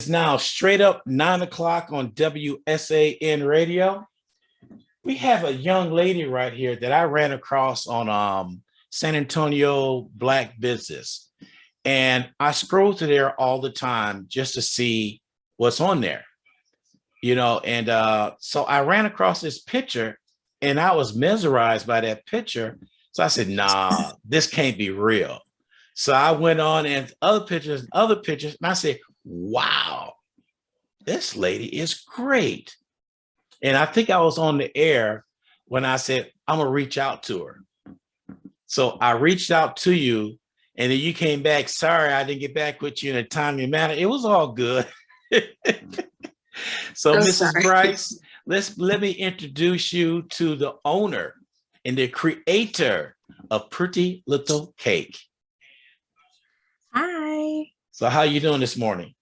It's now straight up 9 o'clock on WSAN radio. We have a young lady right here that I ran across on San Antonio Black Business. And I scroll to there all the time just to see what's on there, so I ran across this picture and I was mesmerized by that picture. So I said, nah, this can't be real. So I went on and other pictures, and I said, wow, this lady is great. And I think I was on the air when I said, I'm gonna reach out to her. So I reached out to you, and then you came back. Sorry, I didn't get back with you in a timely manner. It was all good. So, Mrs. Sorry. Brice, let me introduce you to the owner and the creator of Pretty Little Cake. Hi. So, how you doing this morning?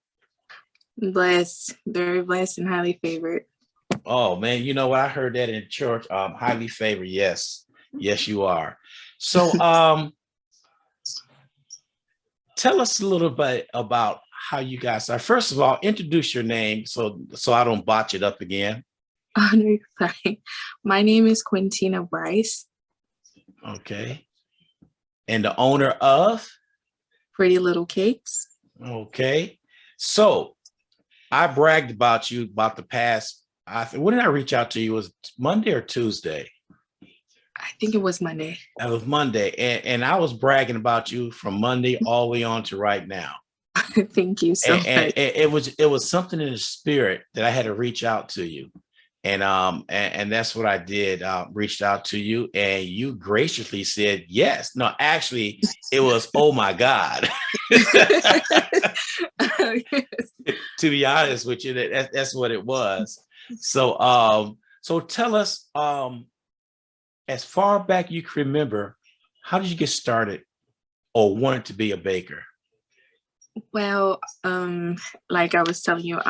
Blessed, very blessed and highly favored. Oh man, you know what? I heard that in church. Highly favored. Yes, you are. So, tell us a little bit about how you guys are. First of all, introduce your name so I don't botch it up again. Oh, no, you're fine. My name is Quintina Brice. Okay. And the owner of Pretty Little Cakes. Okay. So I bragged about you about the past. When did I reach out to you? Was it Monday or Tuesday? I think it was Monday. That was Monday. And I was bragging about you from Monday all the way on to right now. Thank you so much. And it was something in the spirit that I had to reach out to you. And that's what I did. Reached out to you, and you graciously said yes. No, actually, it was oh my God. To be honest with you, that's what it was. So so tell us, as far back you can remember, how did you get started or wanted to be a baker? Well, like I was telling you,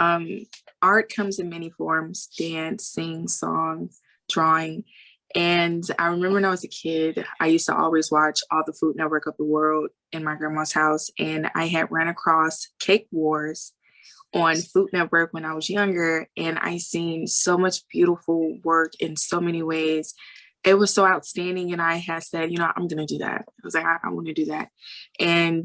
art comes in many forms: dance, sing, song, drawing. And I remember when I was a kid, I used to always watch all the Food Network of the world in my grandma's house. And I had ran across Cake Wars on Food Network when I was younger. And I seen so much beautiful work in so many ways. It was so outstanding. And I had said, I'm going to do that. I was like, I want to do that. And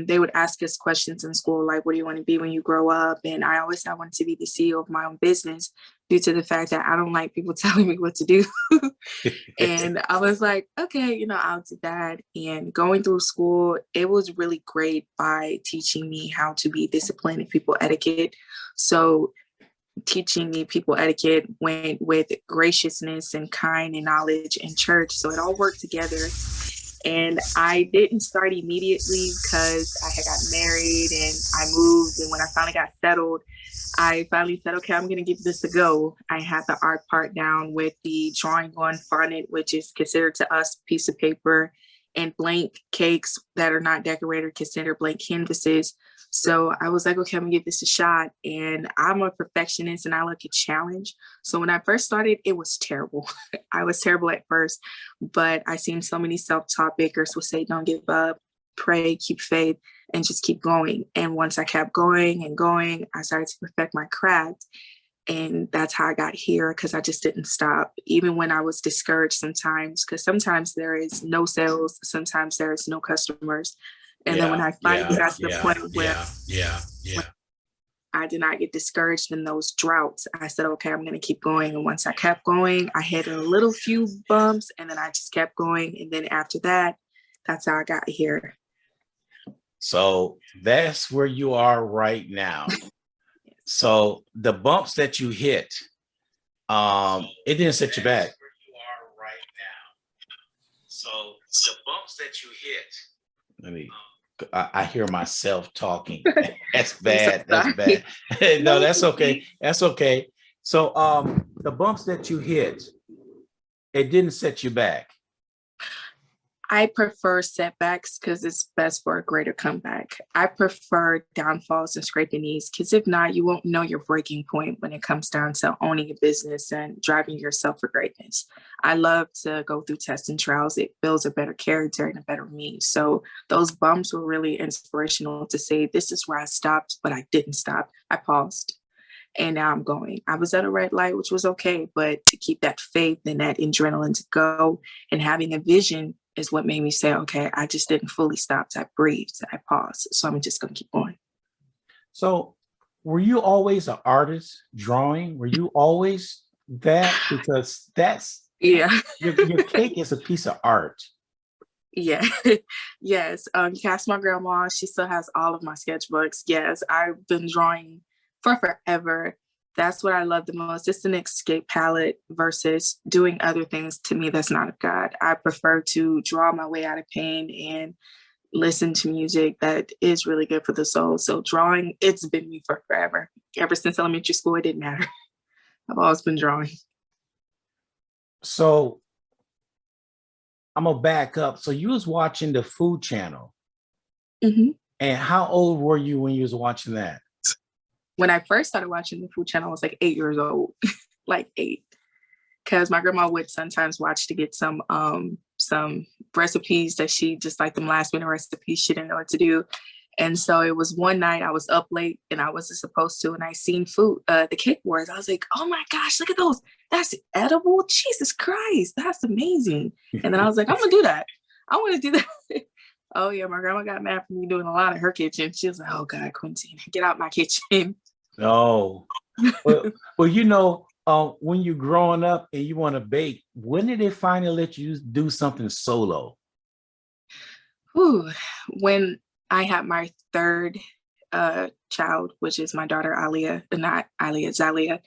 they would ask us questions in school, like, what do you want to be when you grow up? And I always said I wanted to be the CEO of my own business due to the fact that I don't like people telling me what to do. And I was like, okay, I'll do that. And going through school, it was really great by teaching me how to be disciplined and people etiquette. So teaching me people etiquette went with graciousness and kind and knowledge in church. So it all worked together. And I didn't start immediately because I had gotten married and I moved. And when I finally got settled, I finally said, okay, I'm going to give this a go. I had the art part down with the drawing on fondant, which is considered to us piece of paper, and blank cakes that are not decorated, considered blank canvases. So I was like, okay, I'm gonna give this a shot. And I'm a perfectionist and I like a challenge. So when I first started, it was terrible. I was terrible at first, but I seen so many self-taught bakers would say, don't give up, pray, keep faith, and just keep going. And once I kept going and going, I started to perfect my craft. And that's how I got here, because I just didn't stop, even when I was discouraged sometimes, because sometimes there is no sales, sometimes there is no customers. And then when I finally got to the point where I did not get discouraged in those droughts, I said, okay, I'm going to keep going. And once I kept going, I had a little few bumps, and then I just kept going. And then after that, that's how I got here. So that's where you are right now. So the bumps that you hit, it didn't set you back. Where you are right now. So the bumps that you hit. I hear myself talking. That's bad. That's bad. No, that's okay. That's okay. So the bumps that you hit, it didn't set you back. I prefer setbacks because it's best for a greater comeback. I prefer downfalls and scraping knees because if not, you won't know your breaking point when it comes down to owning a business and driving yourself for greatness. I love to go through tests and trials. It builds a better character and a better me. So those bumps were really inspirational to say, this is where I stopped, but I didn't stop. I paused and now I'm going. I was at a red light, which was okay, but to keep that faith and that adrenaline to go and having a vision is what made me say, okay, I just didn't fully stop. I breathed, I paused. So I'm just going to keep going. So were you always an artist drawing? Were you always that? Because that's Yeah. your cake is a piece of art. Yeah. Yes. You ask my grandma, she still has all of my sketchbooks. Yes, I've been drawing for forever. That's what I love the most. It's an escape palette versus doing other things. To me, that's not of God. I prefer to draw my way out of pain and listen to music that is really good for the soul. So drawing, it's been me for forever. Ever since elementary school, it didn't matter. I've always been drawing. So I'm gonna back up. So you was watching the Food Channel, Mm-hmm. and how old were you when you was watching that? When I first started watching the Food Channel, I was like 8 years old, like 8, because my grandma would sometimes watch to get some recipes that she just like them last minute recipes she didn't know what to do. And so it was one night I was up late and I wasn't supposed to, and I seen food, the cake wars. I was like, oh my gosh, look at those. That's edible. Jesus Christ, that's amazing. And then I was like, I'm gonna do that. I want to do that. Oh yeah, my grandma got mad for me doing a lot in her kitchen. She was like, oh God, Quintina, get out my kitchen. No. Well, when you're growing up and you want to bake, when did they finally let you do something solo? Whew. When I had my third child, which is my daughter Alia, not Alia, Zalia.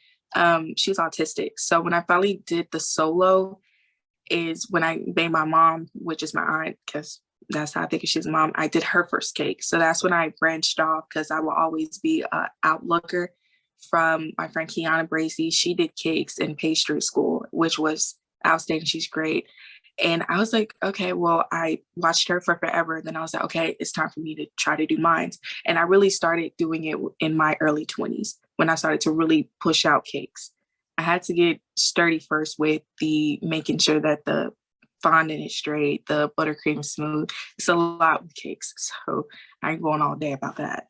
She's autistic. So when I finally did the solo is when I made my mom, which is my aunt, because that's how I think she's a mom. I did her first cake. So that's when I branched off because I will always be an outlooker from my friend Kiana Brice. She did cakes in pastry school, which was outstanding. She's great. And I was like, okay, well, I watched her for forever. Then I was like, okay, it's time for me to try to do mine. And I really started doing it in my early 20s when I started to really push out cakes. I had to get sturdy first with the making sure that the fondant is straight, the buttercream is smooth. It's a lot with cakes. So I ain't going all day about that.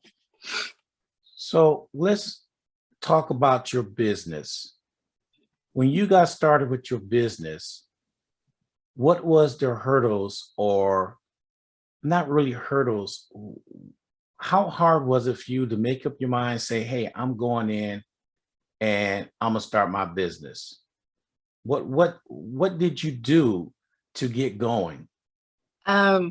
So let's talk about your business. When you got started with your business, what was the hurdles, or not really hurdles? How hard was it for you to make up your mind, say, hey, I'm going in and I'm gonna start my business? What did you do to get going?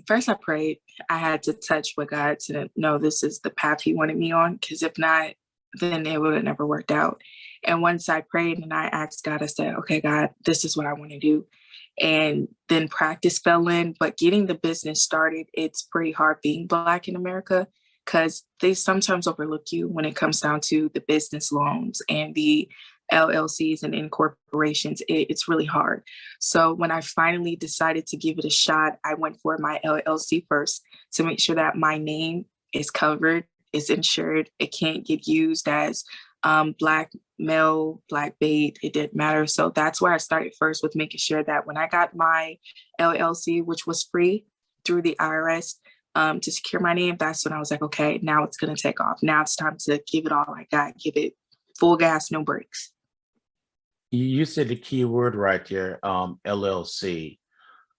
First I prayed. I had to touch with God to know this is the path he wanted me on, because if not, then it would have never worked out. And once I prayed and I asked God, I said, okay, God, this is what I want to do. And then practice fell in, but getting the business started, it's pretty hard being Black in America because they sometimes overlook you when it comes down to the business loans and the LLCs and incorporations. It's really hard. So when I finally decided to give it a shot, I went for my LLC first to make sure that my name is covered, is insured. It can't get used as Black male, Black bait, it didn't matter. So that's where I started first, with making sure that when I got my LLC, which was free through the IRS, to secure my name, that's when I was like, okay, now it's going to take off. Now it's time to give it all I got, give it full gas, no brakes. You said the key word right there, LLC.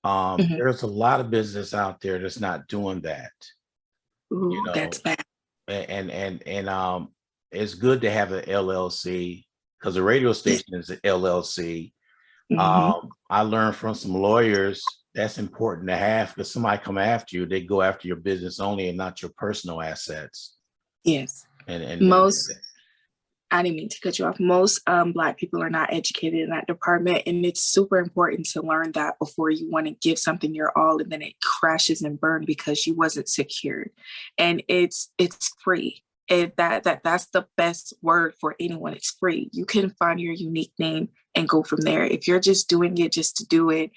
There's a lot of business out there that's not doing that. Ooh, that's bad. And it's good to have an LLC because the radio station is an LLC. I learned from some lawyers that's important to have, because somebody come after you, they go after your business only and not your personal assets. Yes. And most, I didn't mean to cut you off. Most Black people are not educated in that department. And it's super important to learn that before you want to give something your all and then it crashes and burns because you wasn't secured. And it's free. That's the best word for anyone. It's free. You can find your unique name and go from there. If you're just doing it just to do it,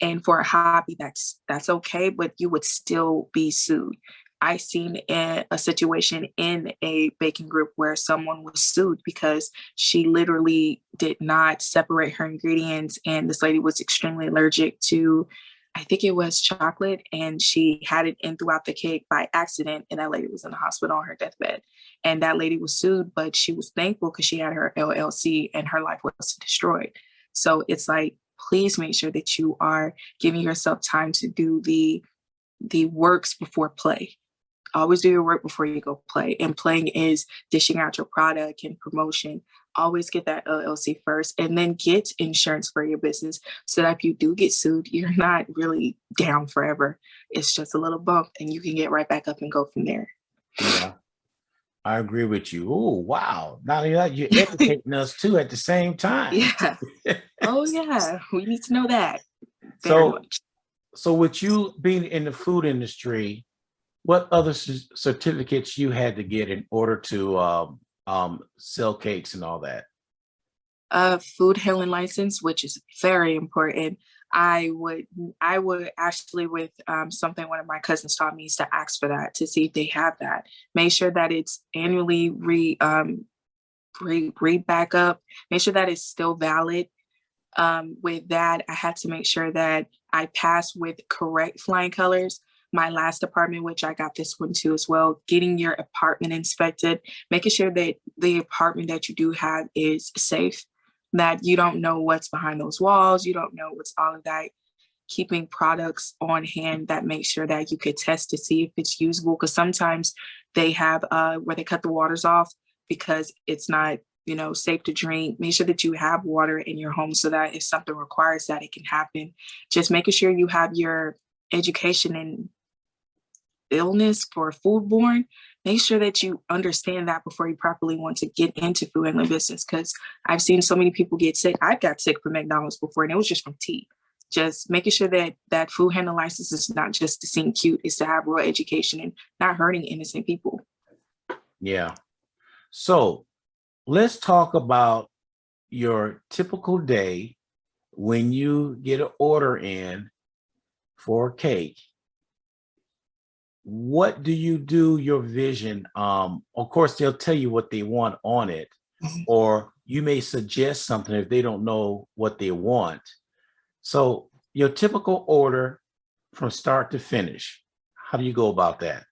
And for a hobby, that's okay, but you would still be sued. I seen a situation in a baking group where someone was sued because she literally did not separate her ingredients, and this lady was extremely allergic to, I think it was chocolate, and she had it in throughout the cake by accident, and that lady was in the hospital on her deathbed. And that lady was sued, but she was thankful because she had her LLC and her life was destroyed. So it's like, please make sure that you are giving yourself time to do the works before play. Always do your work before you go play. And playing is dishing out your product and promotion. Always get that LLC first, and then get insurance for your business so that if you do get sued, you're not really down forever. It's just a little bump and you can get right back up and go from there. Yeah, I agree with you. Oh, wow. Not only that, you're educating us too at the same time. Yeah. Oh, yeah. We need to know that very So, much. so with you being in the food industry, what other certificates you had to get in order to sell cakes and all that? Food handling license, which is very important. I would actually, with something one of my cousins taught me, is to ask for that to see if they have that. Make sure that it's annually read back up. Make sure that it's still valid. With that, I had to make sure that I passed with correct flying colors. My last apartment, which I got this one too as well, getting your apartment inspected, making sure that the apartment that you do have is safe, that you don't know what's behind those walls, you don't know what's all of that. Keeping products on hand that make sure that you could test to see if it's usable, because sometimes they have where they cut the waters off because it's not safe to drink. Make sure that you have water in your home so that if something requires that, it can happen. Just making sure you have your education in illness for foodborne. Make sure that you understand that before you properly want to get into food handling business, because I've seen so many people get sick. I got sick from McDonald's before, and it was just from tea. Just making sure that that food handling license is not just to seem cute, it's to have real education and not hurting innocent people. Yeah. So let's talk about your typical day when you get an order in for a cake. What do you do? Your vision. Of course, they'll tell you what they want on it, or you may suggest something if they don't know what they want. So your typical order from start to finish, how do you go about that?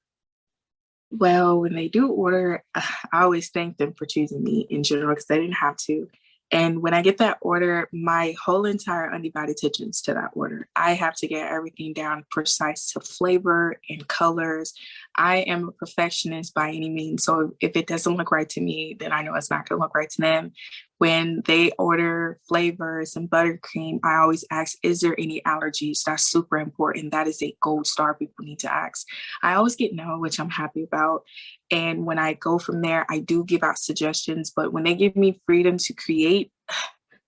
Well, when they do order, I always thank them for choosing me in general because they didn't have to. And when I get that order, my whole entire undivided attention is to that order. I have to get everything down precise to flavor and colors. I am a perfectionist by any means. So if it doesn't look right to me, then I know it's not going to look right to them. When they order flavors and buttercream, I always ask, is there any allergies? That's super important. That is a gold star people need to ask. I always get no, which I'm happy about. And when I go from there, I do give out suggestions, but when they give me freedom to create,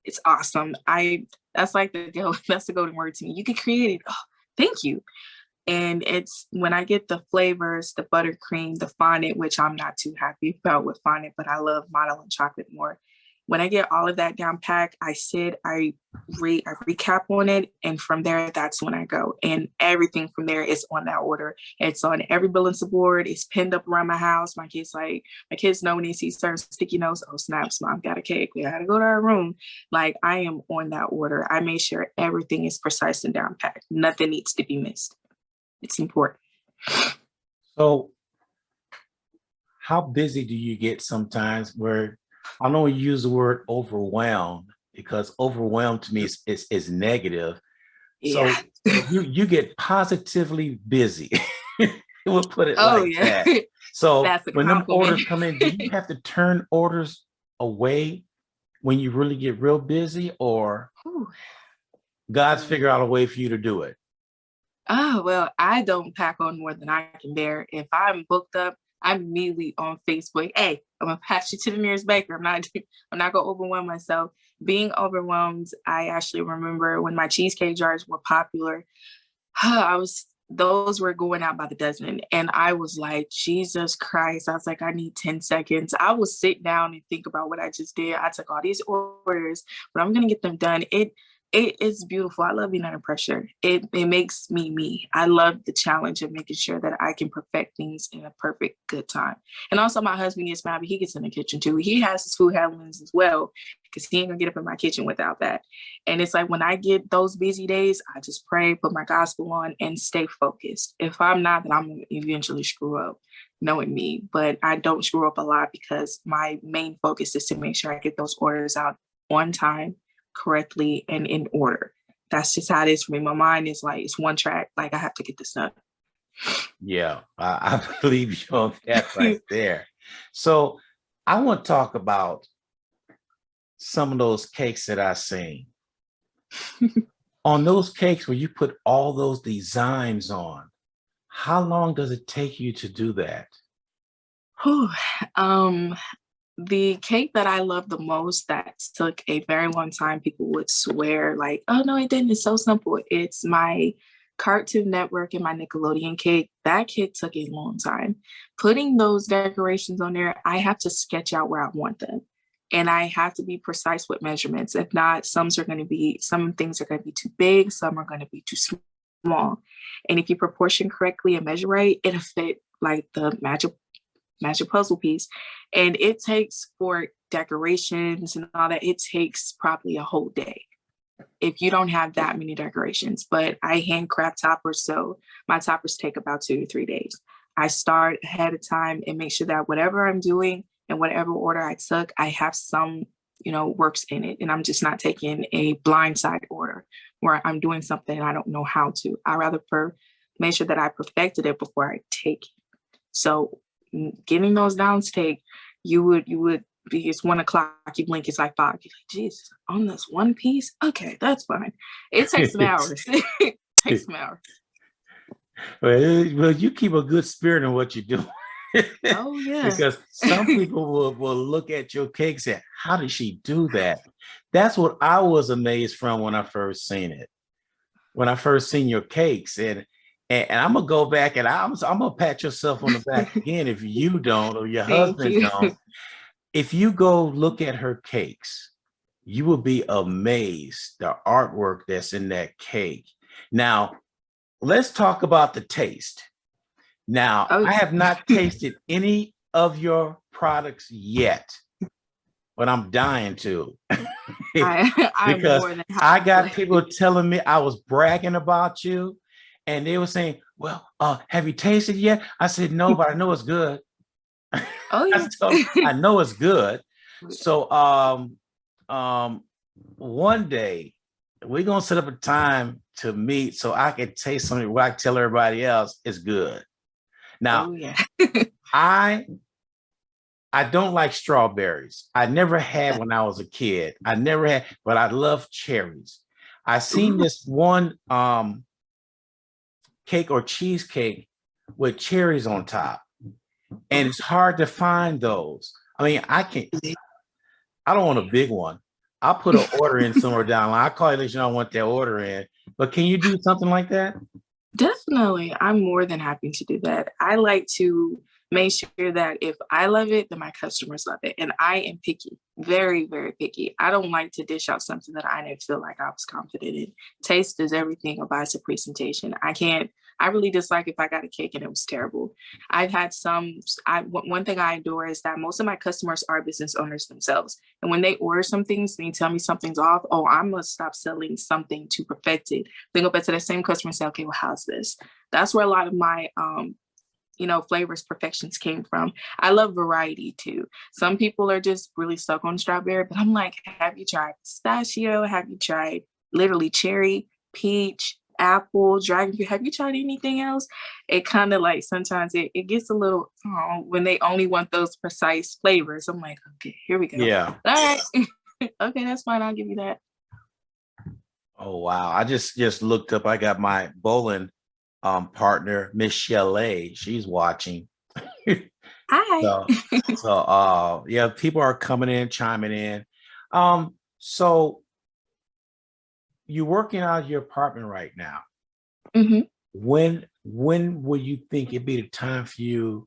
it's awesome. That's like that's the golden word to me. You can create it. Oh, thank you. And it's when I get the flavors, the buttercream, the fondant, which I'm not too happy about with fondant, but I love matcha and chocolate more. When I get all of that down packed, I recap on it. And from there, that's when I go. And everything from there is on that order. It's on every bulletin board. It's pinned up around my house. My kids know when they see certain sticky notes, oh, snaps, mom got a cake. We got to go to our room. Like, I am on that order. I make sure everything is precise and down packed. Nothing needs to be missed. It's important. So how busy do you get sometimes where I know you use the word overwhelmed, because overwhelmed to me is negative. Yeah. So you get positively busy. We'll put it Oh, like yeah. that. So That's a when them compliment. orders come in, do you have to turn orders away when you really get real busy, or Whew. God's figure out a way for you to do it? Oh, well, I don't pack on more than I can bear. If I'm booked up, I'm immediately on Facebook. Hey, I'm gonna pass you to the nearest baker. I'm not gonna overwhelm myself. Being overwhelmed, I actually remember when my cheesecake jars were popular, those were going out by the dozen. And I was like, Jesus Christ. I was like, I need 10 seconds. I will sit down and think about what I just did. I took all these orders, but I'm gonna get them done. It's beautiful. I love being under pressure. It makes me me. I love the challenge of making sure that I can perfect things in a perfect good time. And also my husband gets mad, but he gets in the kitchen too. He has his food handlings as well, because he ain't gonna get up in my kitchen without that. And it's like when I get those busy days, I just pray, put my gospel on, and stay focused. If I'm not, then I'm gonna eventually screw up, knowing me. But I don't screw up a lot because my main focus is to make sure I get those orders out on time, correctly, and in order. That's just how it is for me. My mind is like, it's one track. Like, I have to get this done. Yeah, I believe you on that right there. So I want to talk about some of those cakes that I seen. On those cakes where you put all those designs on, how long does it take you to do that? Whew. The cake that I love the most that took a very long time, people would swear like, oh no, it didn't. It's so simple. It's my Cartoon Network and my Nickelodeon cake. That cake took a long time. Putting those decorations on there, I have to sketch out where I want them. And I have to be precise with measurements. If not, some things are going to be too big, some are going to be too small. And if you proportion correctly and measure right, it'll fit like the magic puzzle piece. And it takes, for decorations and all that, it takes probably a whole day if you don't have that many decorations. But I handcraft toppers, so my toppers take about 2 to 3 days. I start ahead of time and make sure that whatever I'm doing and whatever order I took, I have some, works in it. And I'm just not taking a blindside order where I'm doing something and I don't know how to. I rather make sure that I perfected it before I take it. So getting those down take, you would be, it's 1 o'clock, you blink, it's like 5. You're like, Jesus, on this one piece? Okay, that's fine. It takes some hours. It takes some hours. Well, you keep a good spirit in what you do. Oh yeah. Because some people will look at your cake and say, how did she do that? That's what I was amazed from when I first seen it. When I first seen your cakes. And I'm gonna go back and I'm gonna pat yourself on the back again if you don't or your husband don't. If you go look at her cakes, you will be amazed the artwork that's in that cake. Now, let's talk about the taste. Now, I have not tasted any of your products yet, but I'm dying to. Because I got people telling me I was bragging about you, and they were saying, well, have you tasted yet? I said, no, but I know it's good. Oh yeah. I know it's good. So one day we're gonna set up a time to meet so I can taste something where I can tell everybody else it's good. Now, I don't like strawberries. I never had when I was a kid. I never had, but I love cherries. I seen this one cake or cheesecake with cherries on top. And it's hard to find those. I mean, I don't want a big one. I'll put an order in somewhere down. I'll call you, let you know I want that order in. But can you do something like that? Definitely. I'm more than happy to do that. I like to make sure that if I love it, then my customers love it. And I am picky, very, very picky. I don't like to dish out something that I didn't feel like I was confident in. Taste is everything about the presentation. I really dislike if I got a cake and it was terrible. I've had one thing I adore is that most of my customers are business owners themselves. And when they order some things and they tell me something's off, oh, I'm going to stop selling something to perfect it. Then go back to that same customer and say, okay, well, how's this? That's where a lot of my, flavors perfections came from. I love variety too. Some people are just really stuck on strawberry, but I'm like, have you tried pistachio? Have you tried literally cherry, peach, apple, dragon fruit? Have you tried anything else? It kind of like sometimes it gets a little when they only want those precise flavors. I'm like, okay, here we go. Yeah. All right. Okay, that's fine. I'll give you that. Oh wow. I just looked up. I got my bowling partner, Miss Shelley. She's watching. Hi. So yeah, people are coming in, chiming in. So you're working out of your apartment right now. Mm-hmm. When would you think it'd be the time for you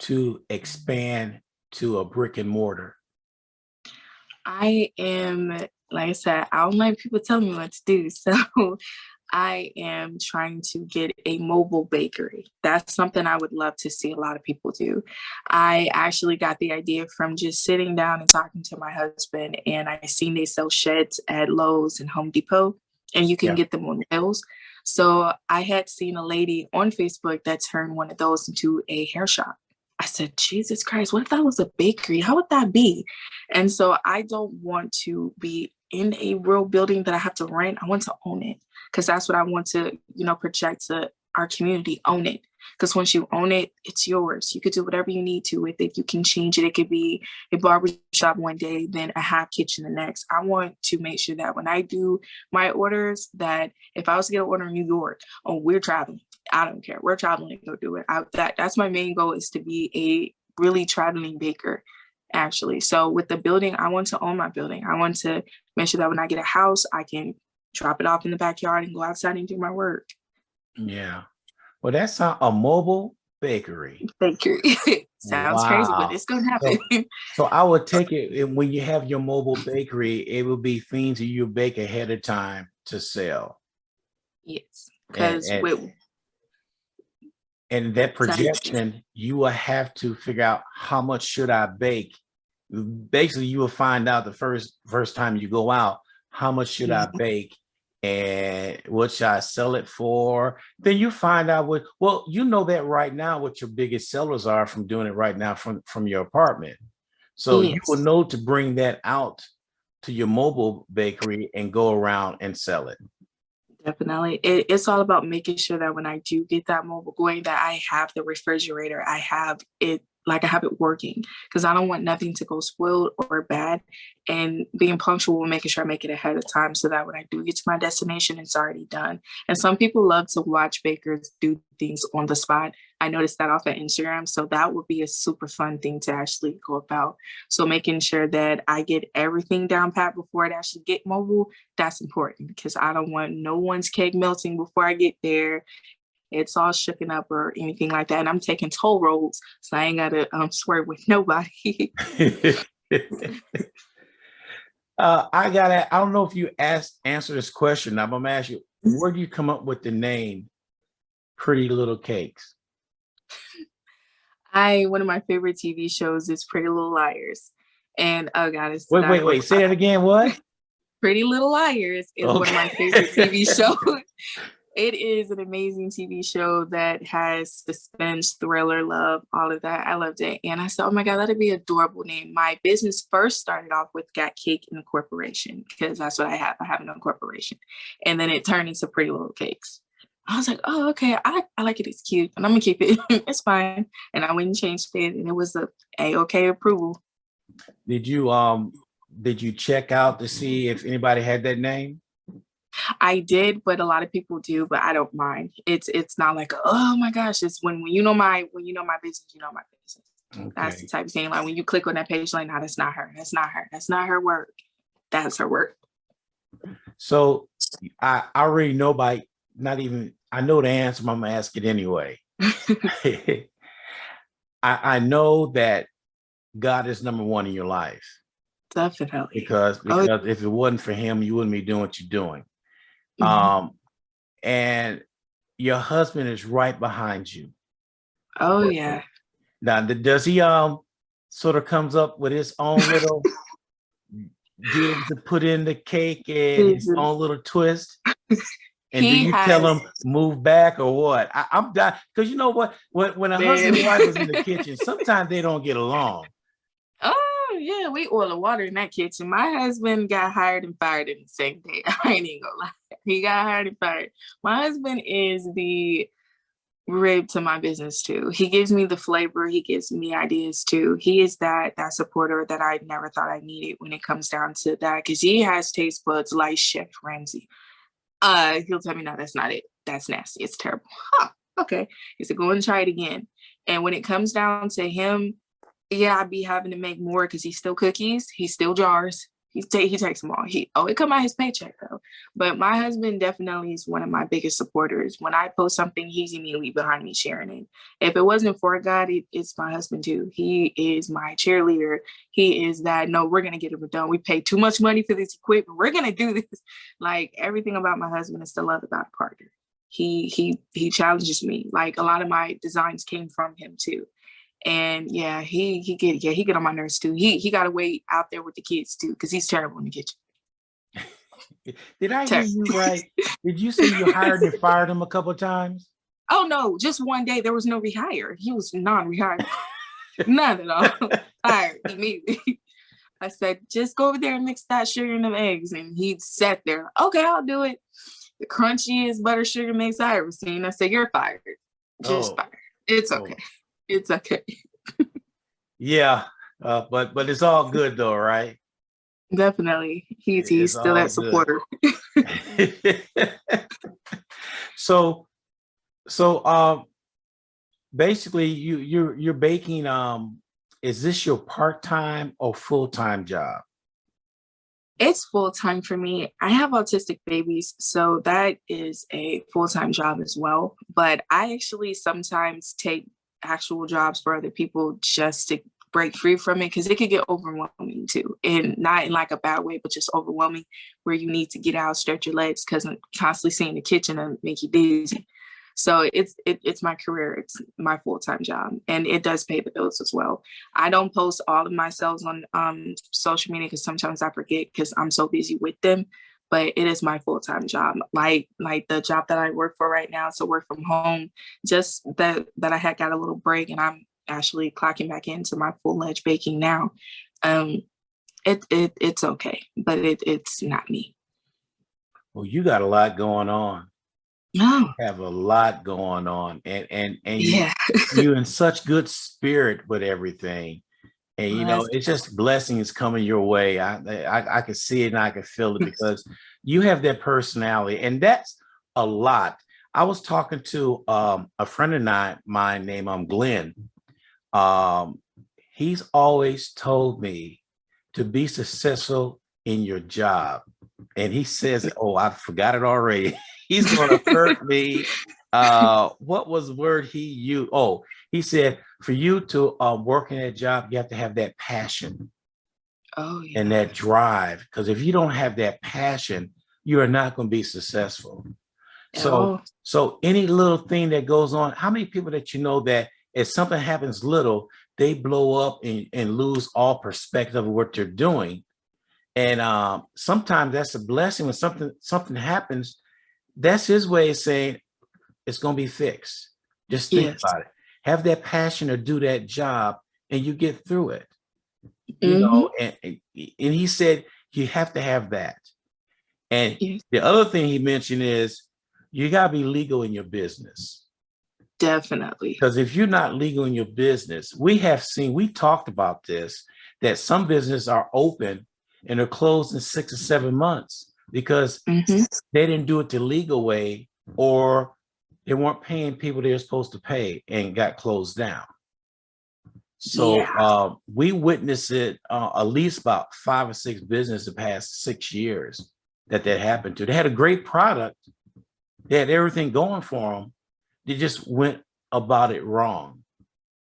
to expand to a brick and mortar? I am, like I said, I don't like people telling me what to do. So I am trying to get a mobile bakery. That's something I would love to see a lot of people do. I actually got the idea from just sitting down and talking to my husband, and I seen they sell sheds at Lowe's and Home Depot, and you can Yeah. get them on nails. So I had seen a lady on Facebook that turned one of those into a hair shop. I said, Jesus Christ, what if that was a bakery? How would that be? And so I don't want to be in a real building that I have to rent. I want to own it because that's what I want to, project to our community. Own it. Because once you own it, it's yours. You could do whatever you need to with it. You can change it. It could be a barber shop one day, then a half kitchen the next. I want to make sure that when I do my orders, that if I was to get an order in New York, oh, we're traveling. I don't care. We're traveling to go do it. That's my main goal, is to be a really traveling baker, actually. So with the building, I want to own my building. I want to make sure that when I get a house, I can drop it off in the backyard and go outside and do my work. Yeah. Well, that's a mobile bakery. Bakery. Sounds crazy, but it's going to happen. So I would take it, and when you have your mobile bakery, it will be things that you bake ahead of time to sell. Yes. Because and that projection, you will have to figure out how much should I bake. Basically, you will find out the first time you go out, how much should I bake and what should I sell it for? Then you find out that right now what your biggest sellers are from doing it right now from your apartment. So you will know to bring that out to your mobile bakery and go around and sell it. Definitely. It's all about making sure that when I do get that mobile going, that I have the refrigerator, I have it working, because I don't want nothing to go spoiled or bad, and being punctual, making sure I make it ahead of time so that when I do get to my destination, it's already done. And some people love to watch bakers do things on the spot. I noticed that off of Instagram. So that would be a super fun thing to actually go about. So making sure that I get everything down pat before it actually get mobile, that's important, because I don't want no one's cake melting before I get there. It's all shooken up or anything like that. And I'm taking toll roads, so I ain't got to swerve with nobody. I don't know if you answer this question. I'm going to ask you, where do you come up with the name Pretty Little Cakes? One of my favorite TV shows is Pretty Little Liars. And oh God, wait, say that again. What? Pretty Little Liars is one of my favorite TV shows. It is an amazing TV show that has suspense, thriller, love, all of that. I loved it. And I said, oh my God, that'd be an adorable name. My business first started off with Got Cake Incorporation, because that's what I have. I have an incorporation. And then it turned into Pretty Little Cakes. I was like, oh, okay, I like it. It's cute. And I'm going to keep it. It's fine. And I went and changed it. And it was a A-OK approval. Did you check out to see if anybody had that name? I did, but a lot of people do, but I don't mind. It's not like, oh my gosh, it's when you know my business, you know my business. Okay. That's the type of thing. Like when you click on that page, like, no, that's not her. That's not her. That's not her work. That's her work. So I already know I know the answer, but I'm gonna ask it anyway. I know that God is number one in your life. Definitely. Because if it wasn't for him, you wouldn't be doing what you're doing. And your husband is right behind you. Oh yeah. Now, does he sort of comes up with his own little gigs to put in the cake and his own little twist? And do you tell him move back or what? I'm dying, because you know what? When a husband and wife is in the kitchen, sometimes they don't get along. Oh yeah, we oil the water in that kitchen. My husband got hired and fired in the same day. I ain't even gonna lie. He got hired and fired. My husband is the rib to my business too. He gives me the flavor. He gives me ideas too. He is that supporter that I never thought I needed when it comes down to that, because he has taste buds like Chef Ramsay. He'll tell me, no, that's not it. That's nasty. It's terrible. Huh, okay. He said, go and try it again. And when it comes down to him, yeah, I'd be having to make more, because he's still cookies. He's still jars. He takes them all. It come out his paycheck though. But my husband definitely is one of my biggest supporters. When I post something, he's immediately behind me sharing it. If it wasn't for God, it's my husband too. He is my cheerleader. He is that, no, we're going to get it done. We pay too much money for this equipment. We're going to do this. Like, everything about my husband is to love about a partner. He challenges me. Like, a lot of my designs came from him too. And yeah, he get on my nerves too. He got to wait out there with the kids too, because he's terrible in the kitchen. Did I hear you right? Did you say you hired and fired him a couple of times? Oh no, just one day. There was no rehire. He was non-rehired. None at all. Fired immediately. I said, just go over there and mix that sugar and them eggs. And he sat there. Okay, I'll do it. The crunchiest butter sugar mix I ever seen. I said, you're fired. Just fired. It's okay. It's okay. Yeah, but it's all good though, right? Definitely. He's still that supporter. So basically you're baking, is this your part-time or full-time job? It's full-time for me. I have autistic babies, so that is a full-time job as well. But I actually sometimes take actual jobs for other people just to break free from it, because it could get overwhelming too, and not in like a bad way, but just overwhelming where you need to get out, stretch your legs, because I'm constantly seeing the kitchen and make you dizzy. So it's my career, it's my full-time job, and it does pay the bills as well. I don't post all of myself on social media because sometimes I forget because I'm so busy with them. But it is my full-time job. Like the job that I work for right now, so work from home. Just that I had got a little break, and I'm actually clocking back into my full-fledged baking now. It's okay, but it's not me. Well, you got a lot going on. No. You have a lot going on, and Yeah. you're in such good spirit with everything. And you know, it's just blessings coming your way. I can see it and I can feel it because you have that personality, and that's a lot. I was talking to a friend of mine named Glenn. He's always told me to be successful in your job, and he says, "Oh, I forgot it already." He's going to hurt me. What was the word he used? Oh, he said, for you to work in that job, you have to have that passion and that drive. Because if you don't have that passion, you are not going to be successful. So any little thing that goes on, how many people that you know that if something happens little, they blow up and lose all perspective of what they're doing. And sometimes that's a blessing when something happens. That's his way of saying it's going to be fixed. Just think about it. Have that passion to do that job, and you get through it. You know, and he said you have to have that. And the other thing he mentioned is you got to be legal in your business. Definitely. Because if you're not legal in your business, we talked about this, that some businesses are open and are closed in 6 or 7 months because they didn't do it the legal way, or they weren't paying people they're supposed to pay and got closed down. So we witnessed it at least about 5 or 6 businesses the past 6 years that happened to. They had a great product. They had everything going for them. They just went about it wrong.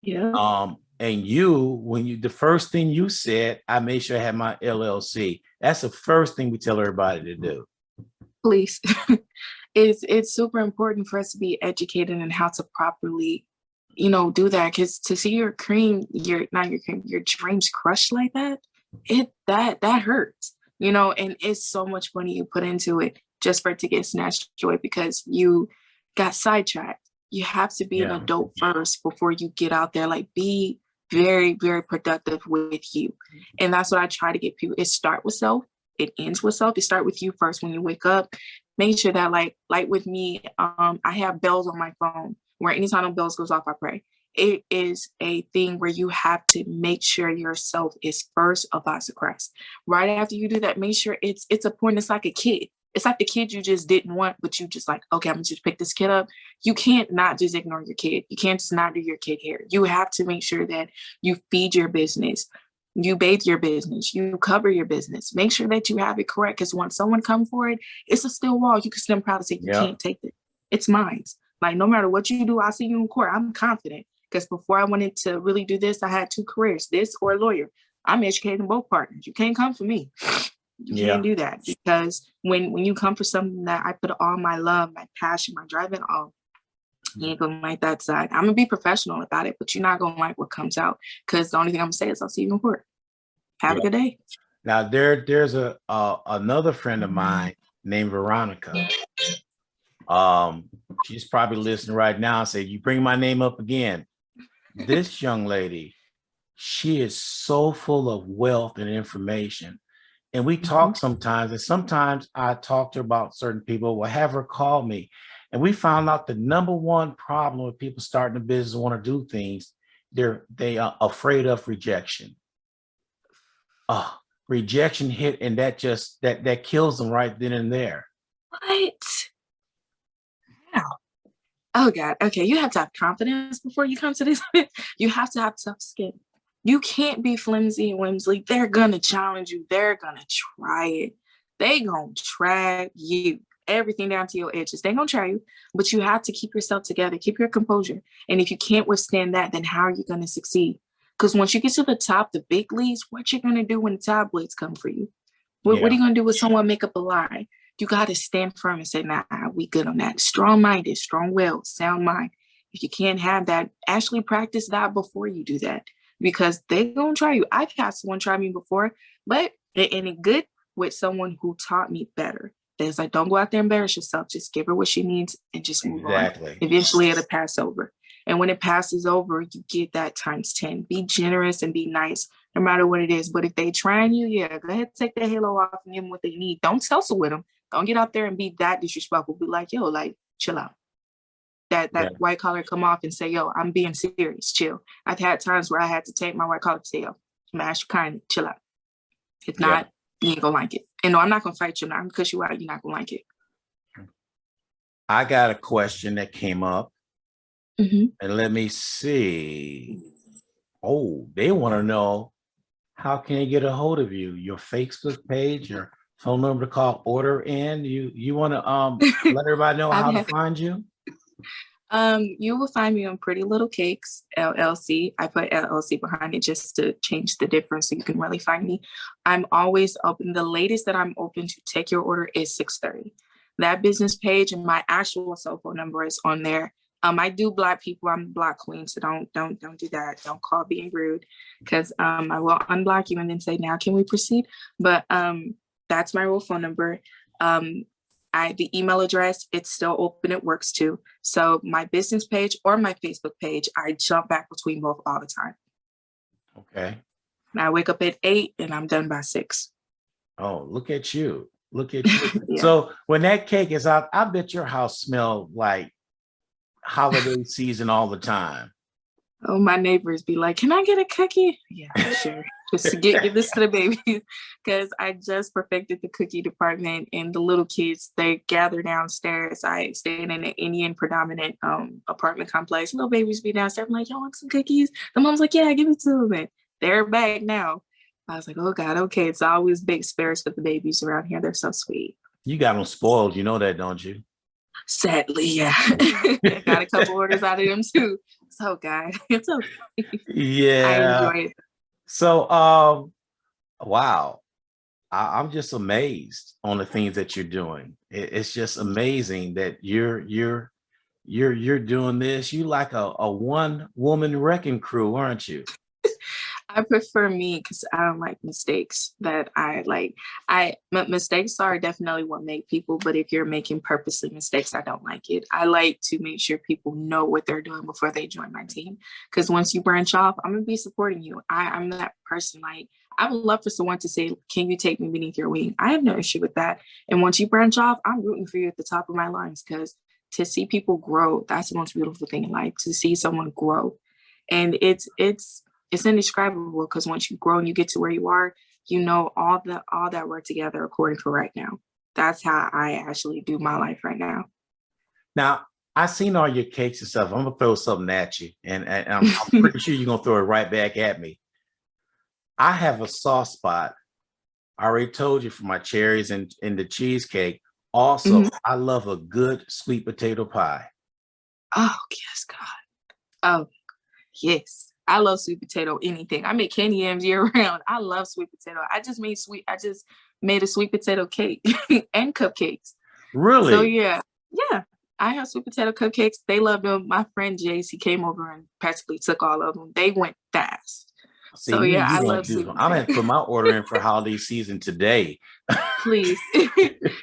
Yeah. And the first thing you said, I made sure I had my LLC. That's the first thing we tell everybody to do. Please. It's super important for us to be educated in how to properly, do that. Because to see your dreams crushed like that, that hurts, and it's so much money you put into it just for it to get snatched away because you got sidetracked. You have to be an adult first before you get out there. Like, be very, very productive with you. And that's what I try to get people. It starts with self. It ends with self. It starts with you first when you wake up. Make sure that like with me, I have bells on my phone where anytime a bells goes off, I pray. It is a thing where you have to make sure yourself is first about the Christ. Right after you do that, make sure it's a point. It's like a kid. It's like the kid you just didn't want, but you just like, okay, I'm gonna just pick this kid up. You can't not just ignore your kid. You can't just not do your kid hair. You have to make sure that you feed your business. You bathe your business, you cover your business, make sure that you have it correct. Because once someone comes for it, it's a still wall. You can stand proud and say, you can't take it. It's mine. Like, no matter what you do, I'll see you in court. I'm confident. Because before I wanted to really do this, I had 2 careers, this or a lawyer. I'm educating both partners. You can't come for me. You can't do that, because when you come for something that I put all my love, my passion, my drive in, you ain't gonna like that side. I'm gonna be professional about it, but you're not gonna like what comes out, because the only thing I'm gonna say is I'll see you in court. Have a good day. Now there's another friend of mine named Veronica. She's probably listening right now and say, you bring my name up again. This young lady, she is so full of wealth and information. And we talk sometimes, and sometimes I talk to her about certain people, will have her call me. And we found out the number one problem with people starting a business and want to do things, they are afraid of rejection. Rejection hit, and that kills them right then and there. What? Wow. Oh God. Okay. You have to have confidence before you come to this. You have to have tough skin. You can't be flimsy and whimsy. They're gonna challenge you. They're gonna try it. They gonna try you. Everything down to your edges. They're gonna try you, but you have to keep yourself together, keep your composure. And if you can't withstand that, then how are you gonna succeed? Because once you get to the top, the big leagues, what you're gonna do when the tabloids come for you? What are you gonna do with someone make up a lie? You gotta stand firm and say, nah, we good on that. Strong-minded, strong-willed, sound mind. If you can't have that, actually practice that before you do that, because they're gonna try you. I've had someone try me before, but in a good with someone who taught me better. There's like, don't go out there and embarrass yourself. Just give her what she needs and just move on. Eventually it'll pass over. And when it passes over, you get that times 10. Be generous and be nice, no matter what it is. But if they trying you, go ahead, take that halo off and give them what they need. Don't tussle with them. Don't get out there and be that disrespectful. Be like, yo, like, chill out. That white collar come off and say, yo, I'm being serious, chill. I've had times where I had to take my white collar to say, yo, I'm ask you kindly, chill out. If not, you ain't gonna like it. And no, I'm not gonna fight you. I'm not gonna cuss you out. You're not gonna like it. I got a question that came up. And let me see. Oh, they want to know, how can they get a hold of you? Your Facebook page, your phone number to call, order in. You want to let everybody know how to find you? You will find me on Pretty Little Cakes LLC. I put LLC behind it just to change the difference so you can really find me. I'm always open. The latest that I'm open to take your order is 6:30. That business page and my actual cell phone number is on there. I do block people. I'm a block queen, so don't do that. Don't call being rude, because I will unblock you and then say, now can we proceed? But that's my real phone number. The email address, it's still open. It works too. So my business page or my Facebook page, I jump back between both all the time. Okay. I wake up at 8 and I'm done by 6. Oh, look at you. Look at you. So when that cake is out, I bet your house smelled like holiday season all the time. Oh, my neighbors be like, can I get a cookie? Yeah, sure. Just to give this to the babies, because I just perfected the cookie department, and the little kids, they gather downstairs. I stay in an Indian predominant apartment complex. Little babies be downstairs. I'm like, y'all want some cookies? The mom's like, yeah, give it to them. And they're back now. I was like, oh God, okay. It's always big spares for the babies around here. They're so sweet. You got them spoiled. You know that, don't you? Sadly, yeah. I got a couple orders out of them too. So God, it's okay. Yeah. I enjoy it. So wow. I'm just amazed on the things that you're doing. It's just amazing that you're doing this. You like a one-woman wrecking crew, aren't you? I prefer me because I don't like mistakes. Mistakes are definitely what make people, but if you're making purposely mistakes, I don't like it. I like to make sure people know what they're doing before they join my team. Because once you branch off, I'm gonna be supporting you. I'm that person. Like, I would love for someone to say, can you take me beneath your wing? I have no issue with that. And once you branch off, I'm rooting for you at the top of my lungs, because to see people grow, that's the most beautiful thing in life, to see someone grow. And it's indescribable, because once you grow and you get to where you are, you know all that work together according to right now. That's how I actually do my life right now. Now, I seen all your cakes and stuff. I'm gonna throw something at you, and I'm pretty sure you're gonna throw it right back at me. I have a soft spot. I already told you for my cherries and the cheesecake. Also, I love a good sweet potato pie. Oh, yes, God. Oh, yes. I love sweet potato anything. I make candy yams year round. I love sweet potato. I just made a sweet potato cake and cupcakes. So Really? yeah. I have sweet potato cupcakes. They love them. My friend Jace, he came over and practically took all of them. They went fast. See, So me yeah, and you I want love to. sweet I'm gonna potato. put my order in for holiday season today. Please.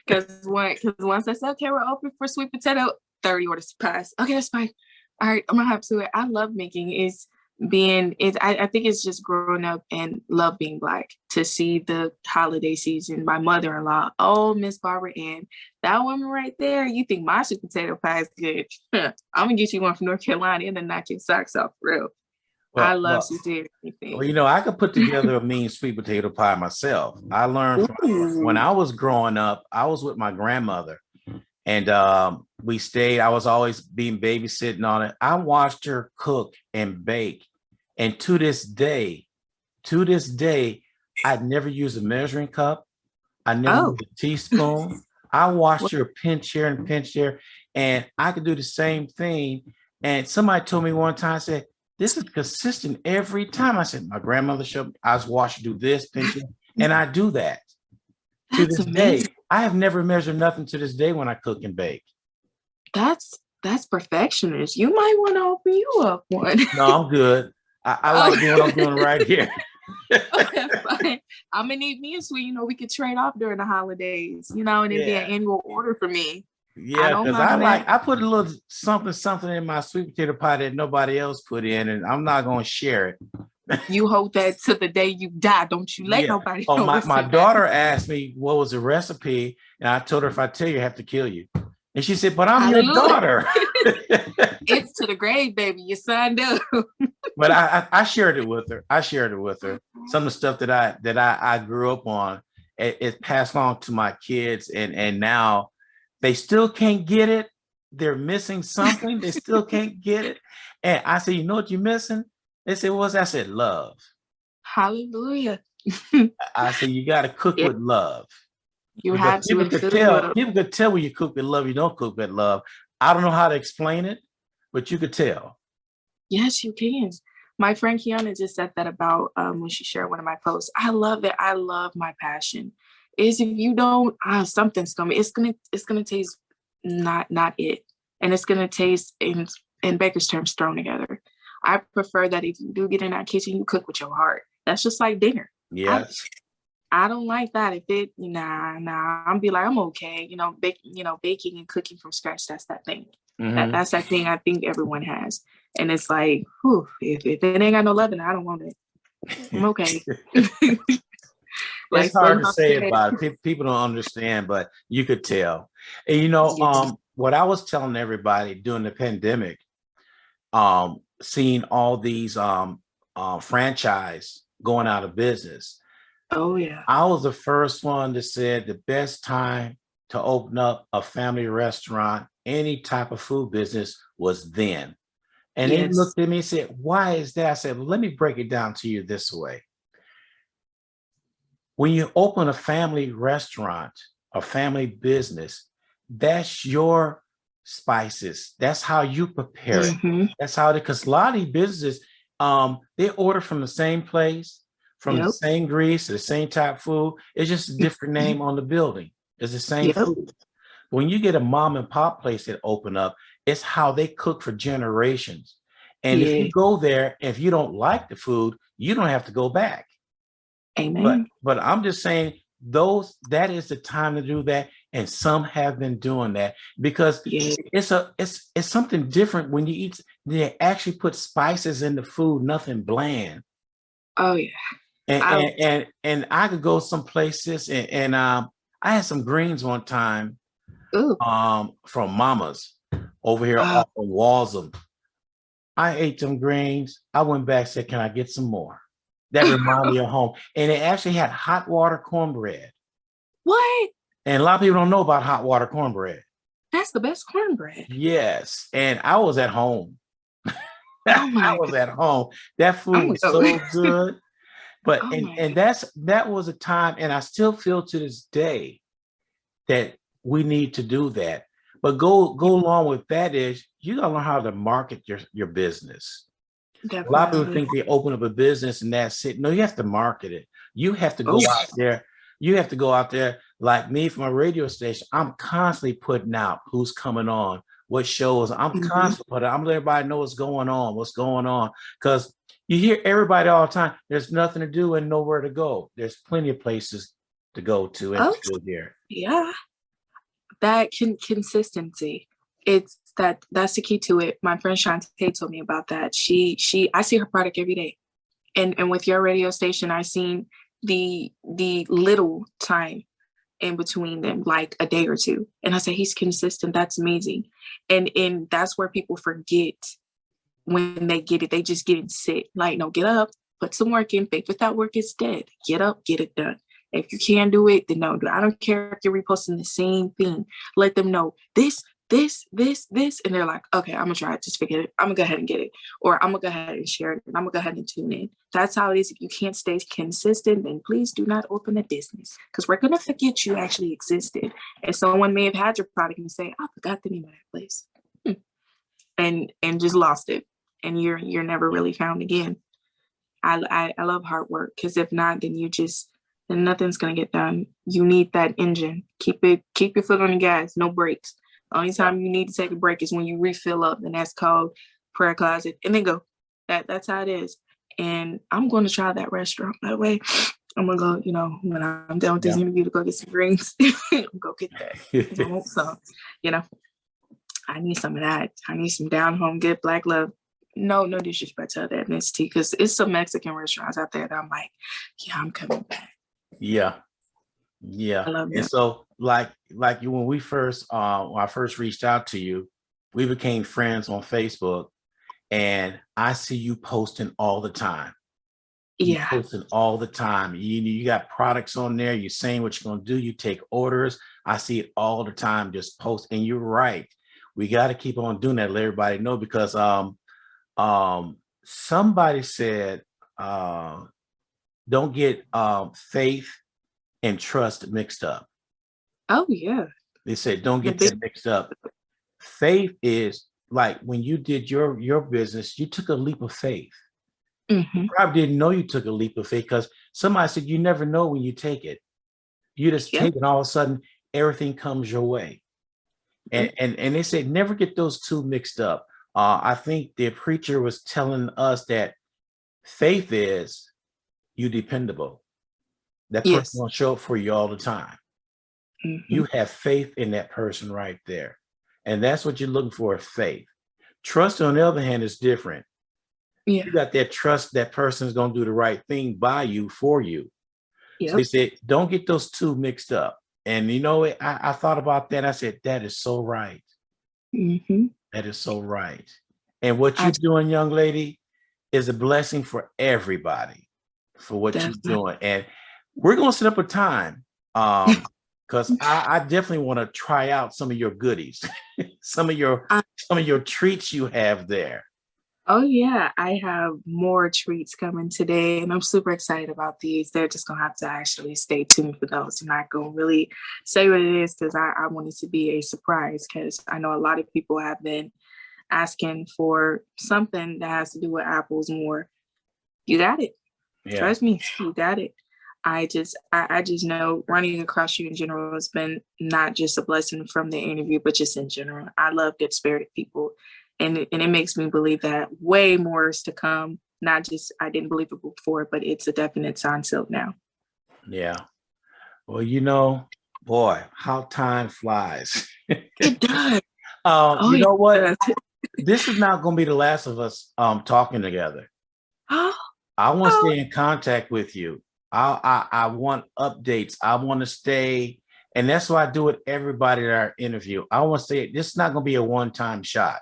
Because once I said, okay, we're open for sweet potato, 30 orders passed. Okay, that's fine. All right, I'm gonna have to. I love making I think it's just growing up and love being Black to see the holiday season. My mother-in-law, oh, Miss Barbara Ann, that woman right there, you think my sweet potato pie is good. I'm gonna get you one from North Carolina and then knock your socks off for real. I Well, love well, sweet potato well, anything. I could put together a mean sweet potato pie myself. I learned from when Ooh. I was growing up, I was with my grandmother and we stayed. I was always being babysitting on it. I watched her cook and bake. And to this day, I'd never used a measuring cup. I never Oh, used a teaspoon. I watched her pinch here and pinch there, and I could do the same thing. And somebody told me one time, said, this is consistent every time. I said, my grandmother showed me, I was watched her do this, pinch it, and I do that. To that's this day, amazing. I have never measured nothing to this day when I cook and bake. That's perfectionist. You might want to open you up one. No, I'm good. I Oh, like doing what I'm doing right here. okay, fine. I'm gonna need me a sweet. We could trade off during the holidays. And it'd be an Yeah. annual order for me. I Yeah, don't because mind that. I put a little something in my sweet potato pie that nobody else put in, and I'm not gonna share it. You hold that to the day you die. Don't you let Yeah. nobody Oh, know what's my in that. daughter asked me what was the recipe, and I told her if I tell you, I have to kill you. And she said, "But I'm your Hallelujah. daughter." It's to the grave, baby. You signed up. But I shared it with her. I shared it with her. Some of the stuff that I grew up on, it passed on to my kids, and now they still can't get it. They're missing something. They still can't get it. And I said, you know what you're missing? They said, what's that? I said, love. Hallelujah. I said, you got to cook Yeah, with love. you Because have to. It feels good. people could tell when you cook with love, you don't cook with love. I don't know how to explain it, but you could tell. Yes, you can. My friend Kiana just said that about when she shared one of my posts. I love it. I love my passion. Is if you don't, something's coming. It's gonna taste not it, and it's gonna taste in Baker's terms thrown together. I prefer that if you do get in that kitchen, you cook with your heart. That's just like dinner. I Yes. I don't like that. If it I'm be like I'm okay. Baking and cooking from scratch. That's that thing. Mm-hmm. That's that thing I think everyone has. And it's like, whew, if it ain't got no loving, I don't want it. I'm okay. It's Like Slim hard to House say said, about it. People don't understand, but you could tell. And yeah. what I was telling everybody during the pandemic, seeing all these franchise going out of business, Oh yeah. I was the first one that said the best time to open up a family restaurant, any type of food business was then. And they Yes. looked at me and said, why is that? I said, well, let me break it down to you this way. When you open a family restaurant, a family business, that's your spices. That's how you prepare it. Mm-hmm. That's how because a lot of these businesses, they order from the same place, from the Yep. same grease, the same type of food. It's just a different name on the building. It's the same Yep. food. When you get a mom and pop place that open up, it's how they cook for generations. And if Yeah. you go there, if you don't like the food, you don't have to go back. But Amen. I'm just saying that is the time to do that. And some have been doing that because Yeah. it's something different when you eat. They actually put spices in the food, nothing bland. Oh yeah. And I I could go some places and I had some greens one time ooh. from Mama's over here Uh, off of Walsham. I ate them greens. I went back and said, can I get some more? That reminded me of home. And it actually had hot water cornbread. what? And a lot of people don't know about hot water cornbread. That's the best cornbread. Yes. And I was at home. Oh I my was god. at home. That food I'm was going. so good. But Oh my and that was a time, and I still feel to this day that we need to do that. But go along with that is you gotta learn how to market your business. A lot of people definitely. think they open up a business and that's it. No, you have to market it. You have to go Oh, out there. You have to go out there like me from a radio station. I'm constantly putting out who's coming on, what shows. I'm mhm. constantly putting. I'm letting everybody know what's going on, because you hear everybody all the time. There's nothing to do and nowhere to go. There's plenty of places to go to and Oh, to do here. yeah. That consistency. That's the key to it. My friend Shantae told me about that. She I see her product every day. And with your radio station, I seen the little time in between them, like a day or two. And I said, he's consistent. That's amazing. And that's where people forget when they get it. They just get it sit. Like, no, get up, put some work in. Faith without work is dead. Get up, get it done. If you can't do it, then don't do it. I don't care if you're reposting the same thing. Let them know this. And they're like, okay, I'm gonna try it. Just forget it. I'm gonna go ahead and get it. Or I'm gonna go ahead and share it. And I'm gonna go ahead and tune in. That's how it is. If you can't stay consistent, then please do not open a business, because we're gonna forget you actually existed. And someone may have had your product and say, I forgot the name of that place. And just lost it. And you're never really found again. I love hard work, because if not, then nothing's gonna get done. You need that engine. Keep your foot on the gas, no brakes. The only time you need to take a break is when you refill up, and that's called prayer closet, and then go. That's how it is. And I'm going to try that restaurant. That way, I'm gonna go. When I'm done with this interview, to go get some drinks. Go get that. I want some. I need some of that. I need some down home good black love. No disrespect to other ethnicity, because it's some Mexican restaurants out there that I'm like, yeah, I'm coming back. Yeah. I love And them. so like you, when I first reached out to you, we became friends on Facebook, and I see you posting all the time. You Yeah. posting all the time. You got products on there. You're saying what you're gonna do. You take orders. I see it all the time. Just post. And you're right. We got to keep on doing that. Let everybody know, because somebody said don't get faith and trust mixed up. Oh yeah. They said don't The get big. that mixed up. Faith is like when you did your business, you took a leap of faith. Mm-hmm. Probably didn't know you took a leap of faith, because somebody said you never know when you take it. You just Yep. take it, all of a sudden everything comes your way. Yep. And they said never get those two mixed up. I think the preacher was telling us that faith is you dependable. That person Yes. will show up for you all the time. Mm-hmm. You have faith in that person right there. And that's what you're looking for, faith. Trust, on the other hand, is different. Yeah. You got that trust that person is going to do the right thing by you, for you. So they Yep. said, don't get those two mixed up. And I thought about that. I said, that is so right. Mm-hmm. That is so right. And what you're I doing, young lady, is a blessing for everybody for what you're definitely. doing. And we're going to set up a time, because I definitely want to try out some of your goodies, some of your treats you have there. Oh yeah, I have more treats coming today, and I'm super excited about these. They're just gonna have to actually stay tuned for those. I'm not gonna really say what it is, because I want it to be a surprise, because I know a lot of people have been asking for something that has to do with apples more. You got it. Yeah. Trust me, you got it. I just know running across you in general has been not just a blessing from the interview, but just in general. I love good spirited people. And it makes me believe that way more is to come. Not just I didn't believe it before, but it's a definite sign sealed now. Yeah. Well, boy, how time flies. It does. You know what? Does. This is not going to be the last of us talking together. Oh, I want to stay in contact with you. I want updates. I want to stay, and that's why I do it. Everybody that I interview, I want to stay. This is not going to be a one-time shot.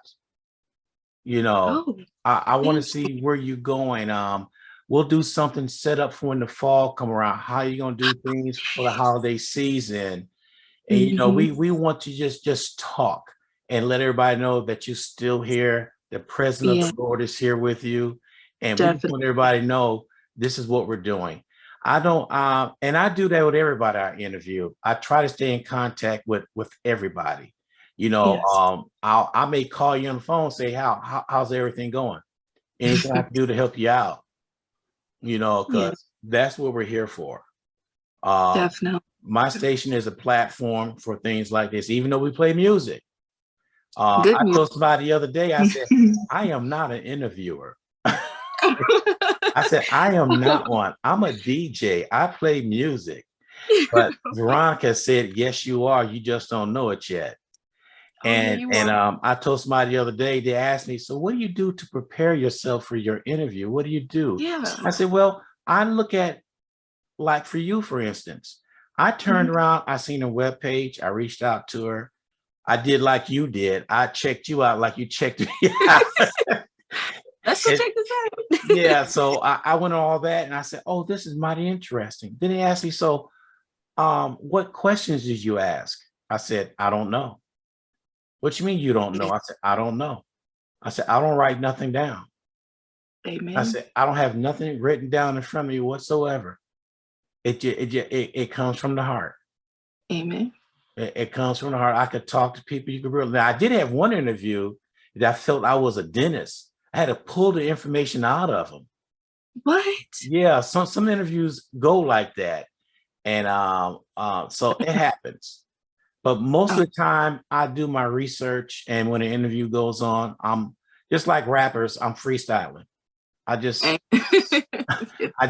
oh, I want to thank you. see where you're going. We'll do something set up for when the fall come around. How you gonna do things for the holiday season? And Mhm. we want to just talk and let everybody know that you're still here. The presence of Yeah, the Lord is here with you, and we just want definitely. everybody to know this is what we're doing. I don't, and I do that with everybody I interview. I try to stay in contact with everybody. You know, Yes. I may call you on the phone, say, how's everything going? Anything I can do to help you out, you know, Yeah, because that's what we're here for. Uh, definitely. my station is a platform for things like this, even though we play music. Good I music. told somebody the other day, I said, I am not an interviewer. I said, I am not one. I'm a DJ. I play music. But Veronica said, yes, you are. You just don't know it yet. Oh yeah, And you and are. I told somebody the other day, they asked me, so what do you do to prepare yourself for your interview? What do you do? Yeah. I said, well, I look at, like for you, for instance, I turned Mhm. around, I seen a webpage, I reached out to her. I did like you did. I checked you out like you checked me out. Let's go And check this out. yeah, so I went on all that and I said, oh, this is mighty interesting. Then he asked me, so what questions did you ask? I said, I don't know. What you mean you don't know? Yeah. I said, I don't know. I said, I don't write nothing down. I Amen. said, I don't have nothing written down in front of me whatsoever. It comes from the heart. Amen. It comes from the heart. I could talk to people. You could really. Now, I did have one interview that I felt I was a dentist. I had to pull the information out of them. What? Yeah, some interviews go like that, and so it happens. But most Oh. of the time, I do my research, and when an interview goes on, I'm just like rappers. I'm freestyling. I just, I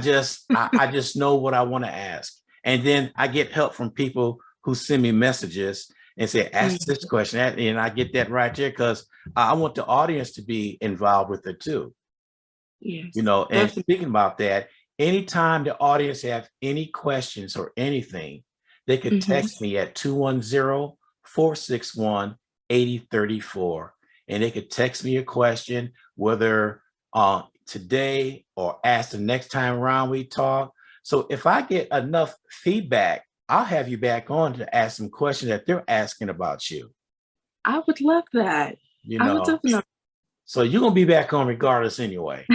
just know what I want to ask, and then I get help from people who send me messages and say, "Ask this Mhm. question," and I get that right there because I want the audience to be involved with it too. You Yes, know, and definitely. speaking about that, anytime the audience have any questions or anything, they could Mhm. text me at 210-461-8034. And they could text me a question, whether today or ask the next time around we talk. So if I get enough feedback, I'll have you back on to ask some questions that they're asking about you, I would love that. you I would know. definitely. So you're gonna be back on regardless anyway.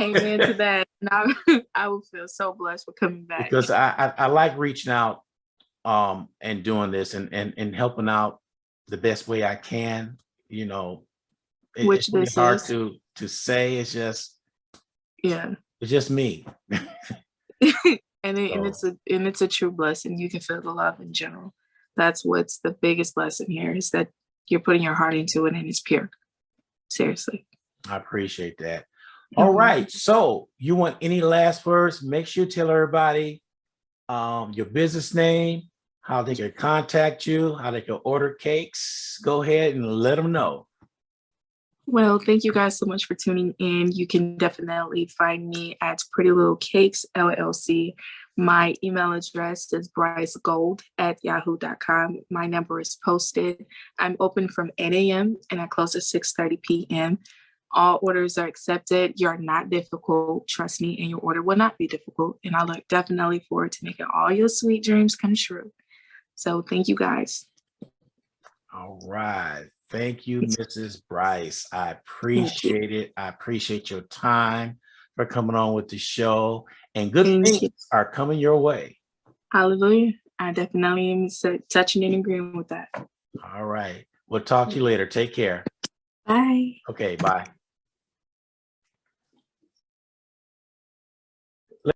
Amen to that. And I would feel so blessed for coming back. Because I like reaching out and doing this and helping out the best way I can. You know, Which it's really this hard is. to say. Yeah. It's just me. And So it's a true blessing. You can feel the love in general. That's what's the biggest lesson here is that you're putting your heart into it and it's pure. Seriously. I appreciate that. All Mhm. right. So you want any last words? Make sure you tell everybody your business name, how they can contact you, how they can order cakes. Go ahead and let them know. Well, thank you guys so much for tuning in. You can definitely find me at Pretty Little Cakes LLC. My email address is bricegold@yahoo.com. My number is posted. I'm open from 8 a.m. and I close at 6:30 p.m. All orders are accepted. You're not difficult. Trust me, and your order will not be difficult. And I look definitely forward to making all your sweet dreams come true. So thank you guys. All right. Thank you, Mrs. Brice. I Thank you. appreciate it. I appreciate your time for coming on with the show. And good Thank things you. are coming your way. Hallelujah. I definitely am touching and agreeing with that. All right. We'll talk to you later. Take care. Bye. Okay. Bye.